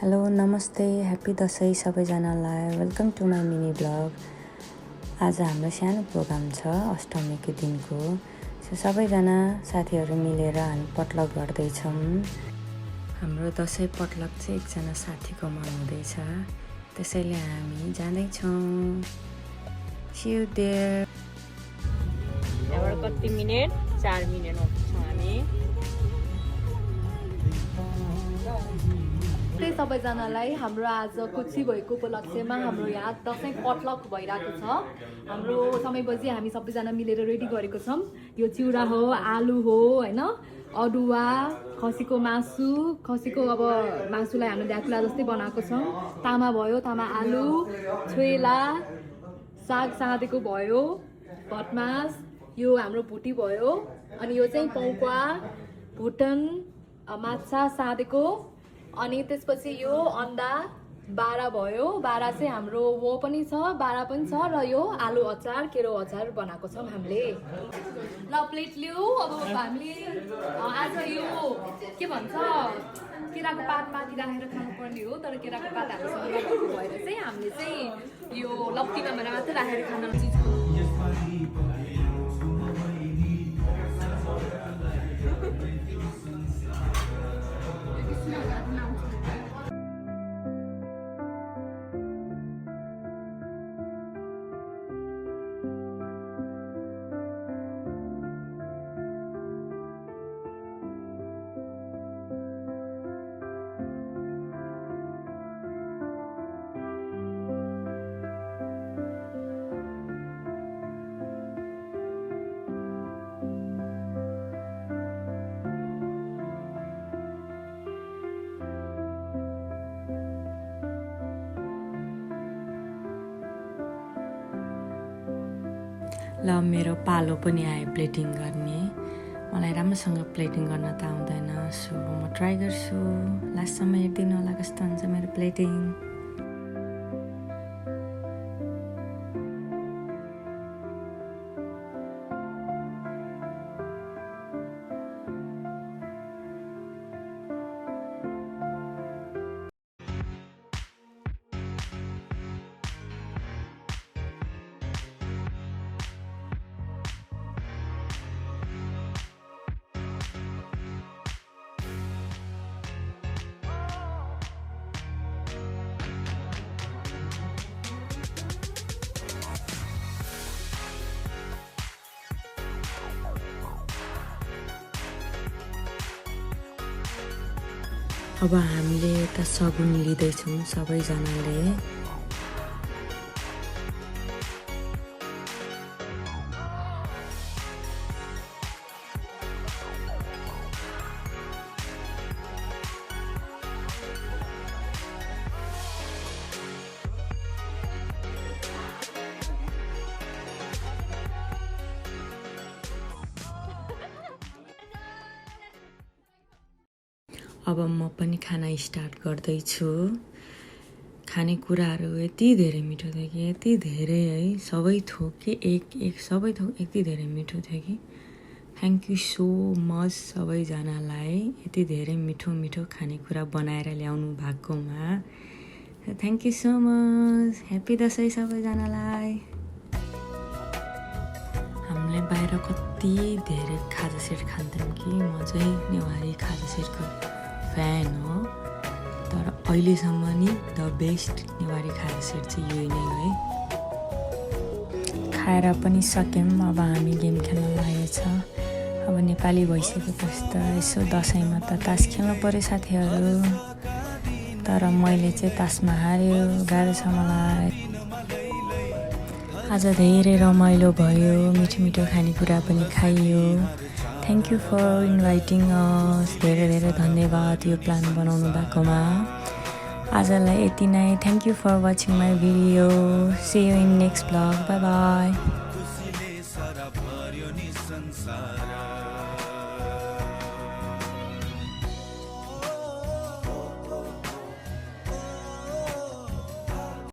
Hello नमस्ते happy Dashain सबैजनालाई welcome to my mini vlog. आज हाम्रो सानो प्रोग्राम छ अष्टमीको दिनको। सबैजना साथीहरू मिलेर हामी पटलक गर्दैछौँ। हाम्रो दसैँ पटलक चाहिँ एकजना साथीकोमा हुँदैछ, त्यसैले हामी जाँदैछौँ। See you there। यहाँबाट कति मिनेट? 4 मिनेट छौँ हामी। सबैजनालाई हाम्रो आज कुची भएको उपलक्ष्यमा हाम्रो यहाँ दसैँ पटलक भइरहेको छ। हाम्रो समय बजी हामी सबैजना मिलेर रेडी गरेको छौँ। यो चिउरा हो, आलु हो हैन, अदुवा, खसीको मासु, खसीको अब मासुलाई हामीले ढ्याकुला जस्तै बनाएको छौँ। तामा भयो, तामा आलु, छोइला, साग साँधेको भयो, भटमास, यो हाम्रो भुटी भयो, अनि यो चाहिँ पौवा, भुटन, माछा साँधेको, अनि त्यसपछि यो अन्डा बारा भयो। बारा चाहिँ हाम्रो वो पनि छ, बारा पनि छ, र यो आलु अचार, केरो अचार बनाएको छौँ हामीले। ल प्लेट लिऊ। अब हामीले आज यो के भन्छ केराको पात माथि राखेर खानुपर्ने हो, तर केराको पात हामीसँग नभएको भएर चाहिँ हामीले चाहिँ यो लप्टीमा मात्रै राखेर खान चिज ल मेरो पालो पनि आयो प्लेटिङ गर्ने। मलाई राम्रोसँग प्लेटिङ गर्न त आउँदैन, सो म ट्राई गर्छु। लास्टसम्म हेरिदिनु होला कस्तो हुन्छ मेरो प्लेटिङ। अब हामीले यता सगुन लिँदैछौँ सबैजनाले। अब म पनि खाना स्टार्ट गर्दैछु। खानेकुराहरू यति धेरै मिठो थियो कि यति धेरै है, सबै थोक कि एक सबै थोक यति धेरै मिठो थियो कि थ्याङ्क यू सो मच सबैजनालाई यति धेरै मिठो मिठो खानेकुरा बनाएर ल्याउनु भएकोमा। Thank you so much. Happy Dashain सबैजनालाई। हामीले बाहिर कति धेरै खाजा सेट खान्थ्यौँ कि म चाहिँ नेवारी खाजा सेटको फ्यान हो, तर अहिलेसम्म नि द बेस्ट नेवारी खाजा सेट चाहिँ यही नै हो है। खाएर पनि सक्यौँ। अब हामी गेम खेल्न लागेछ। अब नेपाली भइसकेपछि त यसो दसैँमा त तास खेल्नु पऱ्यो साथीहरू, तर मैले चाहिँ तासमा हार्यो, गाह्रो छ मलाई। आज धेरै रमाइलो भयो, मिठो मिठो खानेकुरा पनि खाइयो। थ्याङ्क यू फर इन्भाइटिङ अस। धेरै धेरै धन्यवाद यो प्लान बनाउनु भएकोमा। आजलाई यति नै। Thank you for watching my video. See you in next vlog. Bye by.